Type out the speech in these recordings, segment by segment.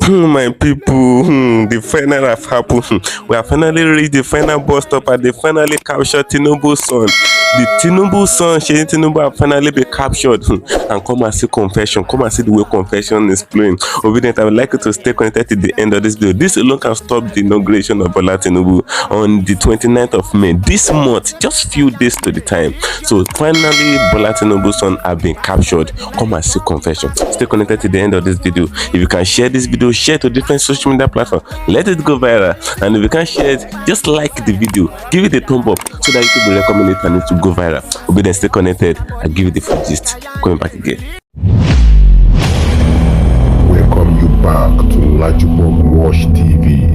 My people, the final have happened. We have finally reached the final bus stop and they finally captured Tinubu's son. The Tinubu son, Sheyi Tinubu, have finally been captured. And come and see confession. Come and see the way confession is playing. Obedient, I would like you to stay connected to the end of this video. This alone can stop the inauguration of Bola Tinubu on the 29th of May. This month, just few days to the time. So finally, Bola Tinubu's son have been captured. Come and see confession. Stay connected to the end of this video. If you can share this video, share to different social media platforms. Let it go viral. And if you can share it, just like the video. Give it a thumb up so that YouTube will recommend it and it will go viral. Obedient, stay connected. I'll give you the full gist. Coming back again. Welcome you back to LAJUPOG TV.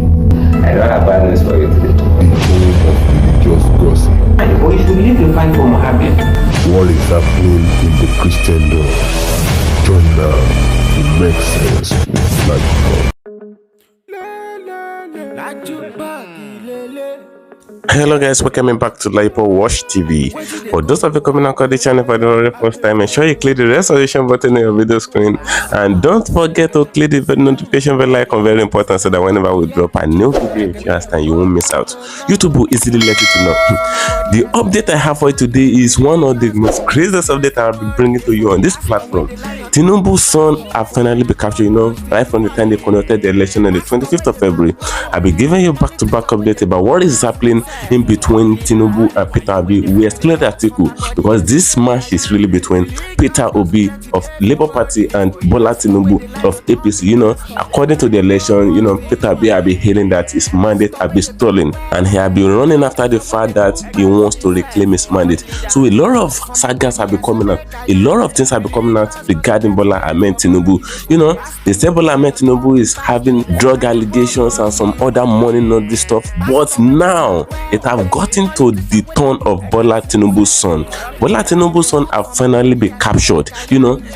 I don't have bad news for you today. The home of religious gossip. But you should believe the fight for Mohammed. What is happening in the Christendom? Join now to make sense with LAJUPOG. Hello guys, welcome back to LAJUPOG TV. For those of you coming on the channel for the very first time, ensure you click the resolution button on your video screen and don't forget to click the notification bell icon, very important, so that whenever we drop a new video in your time, you won't miss out. YouTube will easily let you to know. The update I have for you today is one of the most craziest updates I'll be bringing to you on this platform. Tinubu's son have finally been captured, right from the time they conducted the election on the 25th of February. I'll be giving you back-to-back update about what is happening in between Tinubu and Peter Obi. We excluded the article because this match is really between Peter Obi of Labour Party and Bola Tinubu of APC. According to the election, Peter Obi have been hailing that his mandate have been stolen, and he have been running after the fact that he wants to reclaim his mandate. So a lot of sagas have been coming out, a lot of things have been coming out regarding Bola Ahmed Tinubu. They say Bola Ahmed Tinubu is having drug allegations and some other money laundering stuff, but now it have gotten to the turn of Bola Tinubu's son. Bola Tinubu's son have finally been captured.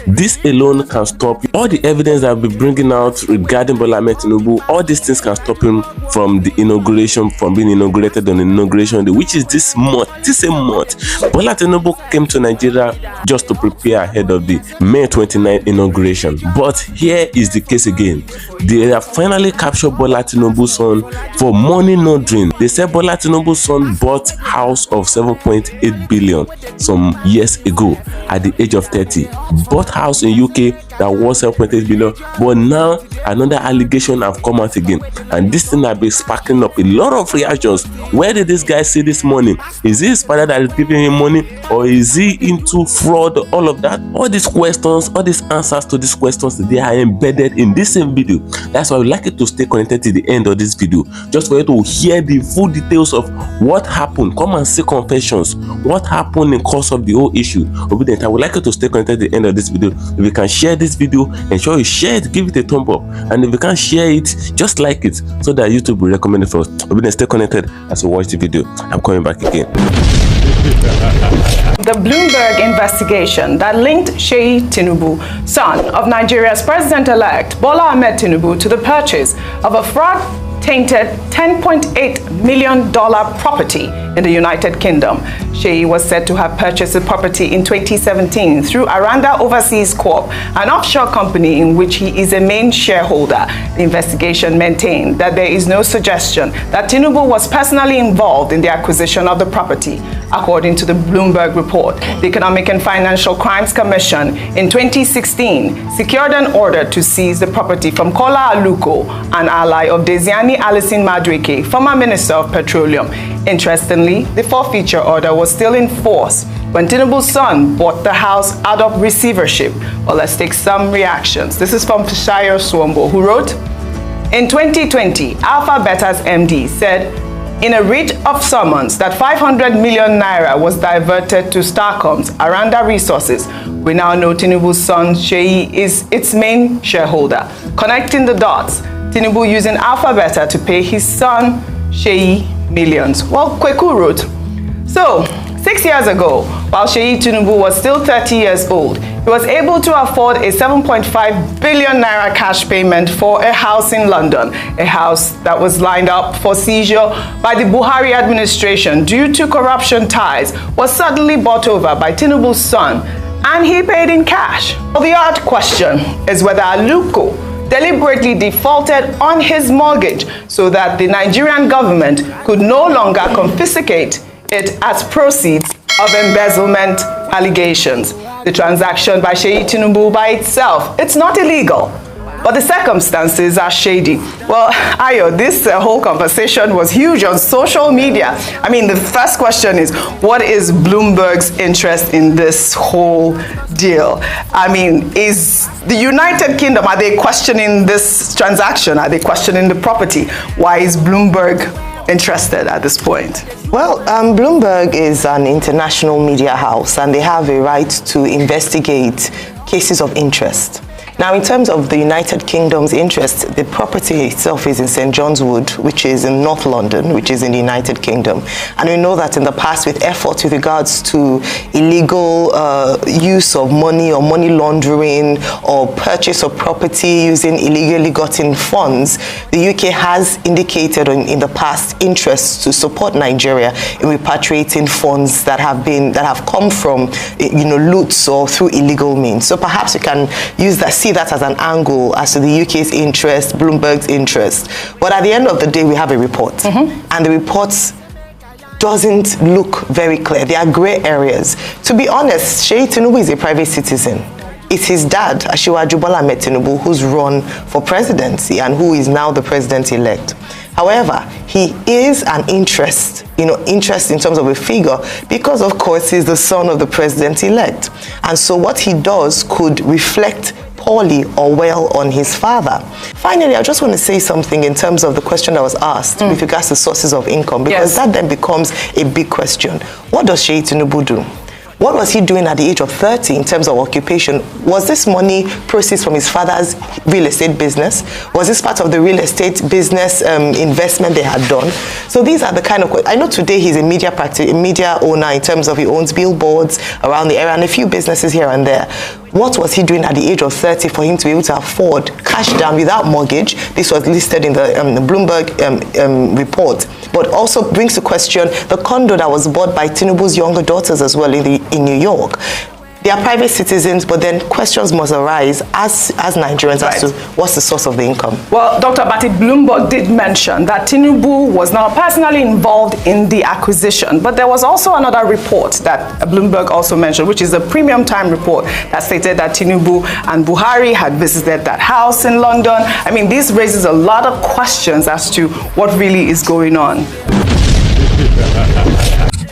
This alone can stop all the evidence that I've been bringing out regarding Bola Ahmed Tinubu. All these things can stop him from the inauguration, from being inaugurated on the inauguration day, which is this month. This same month, Bola Tinubu came to Nigeria just to prepare ahead of the May 29th inauguration. But here is the case again. They have finally captured Bola Tinubu's son for money laundering. They said Bola Tinubu's son bought house of 7.8 billion some years ago at the age of 30. Bought house in UK that was 7.8 billion, but now another allegation have come out again, and this thing have been sparking up a lot of reactions. Where did this guy see this money? Is it his father that is giving him money, or is he into fraud? All of that, all these questions, all these answers to these questions, they are embedded in this same video. That's why I would like you to stay connected to the end of this video, just for you to hear the full details of what happened. Come and see confessions, what happened in course of the whole issue. Obedient, I would like you to stay connected to the end of this video. If you can share this video, ensure you share it, give it a thumb up, and if you can't share it, just like it so that YouTube will recommend it for us. Obedient, stay connected as you watch the video. I'm coming back again. The Bloomberg investigation that linked Sheyi Tinubu, son of Nigeria's president-elect Bola Ahmed Tinubu, to the purchase of a fraud-tainted $10.8 million property in the United Kingdom. Sheyi was said to have purchased the property in 2017 through Aranda Overseas Corp, an offshore company in which he is a main shareholder. The investigation maintained that there is no suggestion that Tinubu was personally involved in the acquisition of the property. According to the Bloomberg report, the Economic and Financial Crimes Commission in 2016 secured an order to seize the property from Kola Aluko, an ally of Desiani Alison Madueke, former Minister of Petroleum. Interestingly, the forfeiture order was still in force when Tinubu's son bought the house out of receivership. Well, let's take some reactions. This is from Fishayo Swombo, who wrote, in 2020, Alpha Beta's MD said in a writ of summons that 500 million naira was diverted to Starcom's Aranda Resources. We now know Tinubu's son Sheyi is its main shareholder. Connecting the dots, Tinubu using Alpha Beta to pay his son Sheyi millions. Well, Kweku wrote, so 6 years ago, while Sheyi Tinubu was still 30 years old, he was able to afford a 7.5 billion naira cash payment for a house in London, a house that was lined up for seizure by the Buhari administration due to corruption ties, was suddenly bought over by Tinubu's son and he paid in cash. Well, the odd question is whether Aluko deliberately defaulted on his mortgage so that the Nigerian government could no longer confiscate it as proceeds of embezzlement allegations. The transaction by Seyi Tinubu by itself, it's not illegal, but the circumstances are shady. Well, Ayo, this whole conversation was huge on social media. I mean, the first question is, what is Bloomberg's interest in this whole deal? I mean, is the United Kingdom, are they questioning this transaction? Are they questioning the property? Why is Bloomberg interested at this point? Well, Bloomberg is an international media house and they have a right to investigate cases of interest. Now, in terms of the United Kingdom's interest, the property itself is in St. John's Wood, which is in North London, which is in the United Kingdom. And we know that in the past, with efforts with regards to illegal use of money or money laundering or purchase of property using illegally gotten funds, the UK has indicated in the past interest to support Nigeria in repatriating funds that have come from loots or through illegal means. So perhaps you can use that, see that as an angle as to the UK's interest, Bloomberg's interest. But at the end of the day, we have a report. And the report doesn't look very clear. There are grey areas. To be honest, Seyi Tinubu is a private citizen. It's his dad, Asiwaju Bola Ahmed Tinubu, who's run for presidency and who is now the president-elect. However, he is an interest in terms of a figure because, of course, he's the son of the president-elect. And so what he does could reflect poorly or well on his father. Finally, I just want to say something in terms of the question that was asked with regards to sources of income, because that then becomes a big question. What does Seyi Tinubu do? What was he doing at the age of 30 in terms of occupation? Was this money proceeds from his father's real estate business? Was this part of the real estate business investment they had done? So these are the kind of, I know today he's a media owner in terms of he owns billboards around the area and a few businesses here and there. What was he doing at the age of 30 for him to be able to afford cash down without mortgage? This was listed in the Bloomberg report. But also brings to question the condo that was bought by Tinubu's younger daughters as well in New York. They are private citizens, but then questions must arise as Nigerians as to what's the source of the income. Well, Dr. Bati, Bloomberg did mention that Tinubu was now personally involved in the acquisition, but there was also another report that Bloomberg also mentioned, which is a premium time report that stated that Tinubu and Buhari had visited that house in London. I mean, this raises a lot of questions as to what really is going on.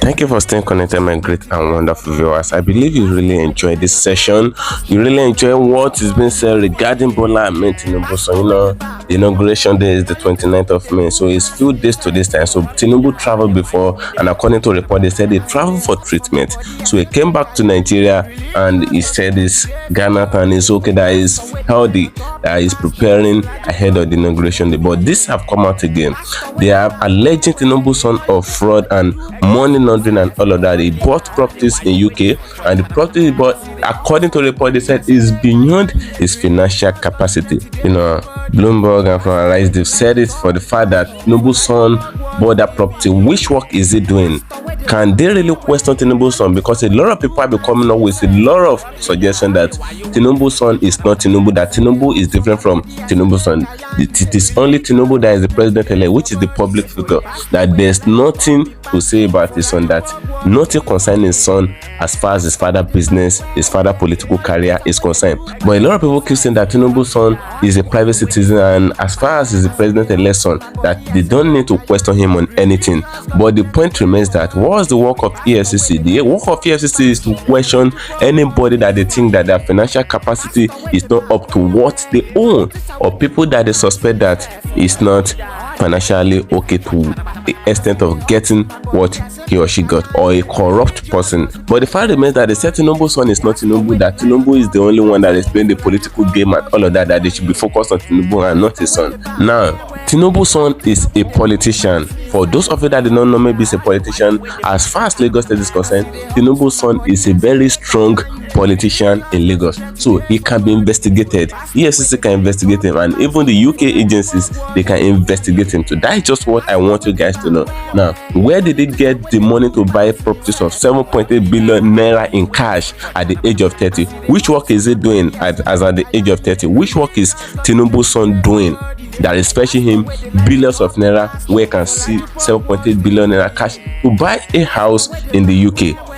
Thank you for staying connected, my great and wonderful viewers. I believe you really enjoyed this session. You really enjoy what is being said regarding Bola Ahmed Tinubu. So, the inauguration day is the 29th of May. So, it's few days to this time. So, Tinubu traveled before, and according to a report, they said they traveled for treatment. So, he came back to Nigeria, and he said his Ghana and is okay, that is healthy, that is preparing ahead of the inauguration day. But this have come out again. They are alleging Tinubu's son of fraud and money laundering and all of that. He bought properties in UK, and the property he bought, according to the report, they said is beyond his financial capacity. Bloomberg and from Arise, they've said it for the fact that Tinubu's son bought that property. Which work is he doing? Can they really question Tinubu's son? Because a lot of people have been coming up with a lot of suggestions that Tinubu's son is not Tinubu, that Tinubu is different from Tinubu's son. It is only Tinubu that is the president-elect, which is the public figure, that there's nothing to say about his son, that nothing concerning his son as far as his father business, his father political career is concerned. But a lot of people keep saying that Tinubu's son is a private citizen, and as far as he's the president-elect son, that they don't need to question him on anything. But the point remains that what's the work of EFCC? The work of EFCC is to question anybody that they think that their financial capacity is not up to what they own, or people that they suspect that is not financially okay to the extent of getting what he or she got, or a corrupt person. But the fact remains that they said Tinubu's son is not Tinubu, that Tinubu is the only one that is playing the political game and all of that, that they should be focused on Tinubu and not his son. Now, Tinubu's son is a politician. For those of you that do not know, maybe he's a politician. As far as Lagos State is concerned, Tinubu's son is a very strong politician in Lagos, so he can be investigated. EFCC can investigate him, and even the UK agencies, they can investigate him too. That is just what I want you guys to know. Now, where did he get the money to buy properties of 7.8 billion naira in cash at the age of 30? Which work is he doing at the age of 30? Which work is Tinubu's son doing that is fetching him billions of naira, where he can see 7.8 billion naira cash to buy a house in the UK?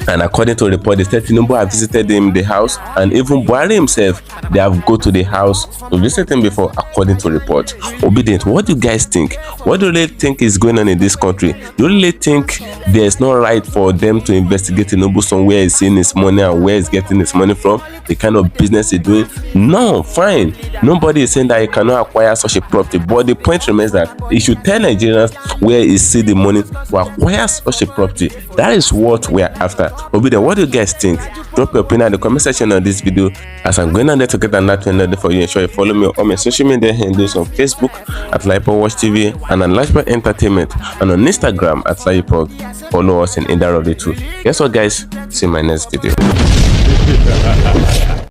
And according to a report, they said Tinubu have visited him the house, and even Buhari himself, they have go to the house to visit him before, according to report. Obedient, what do you guys think? What do you really think is going on in this country? Do you really think there is no right for them to investigate Tinubu son, where he's seeing his money and where he's getting his money from, the kind of business he's doing? No, fine. Nobody is saying that he cannot acquire such a property, but the point remains that he should tell Nigerians where he see the money to acquire such a property. That is what we are after. Obedient, what do you guys think? Drop your opinion in the comment section on this video, as I'm going on there to get another for you. Ensure you follow me on my social media handles on Facebook at LAJUPOG TV, and on LAJUPOG Entertainment, and on Instagram at LAJUPOG. Follow us in either of the two. Guess what, guys? See you in my next video.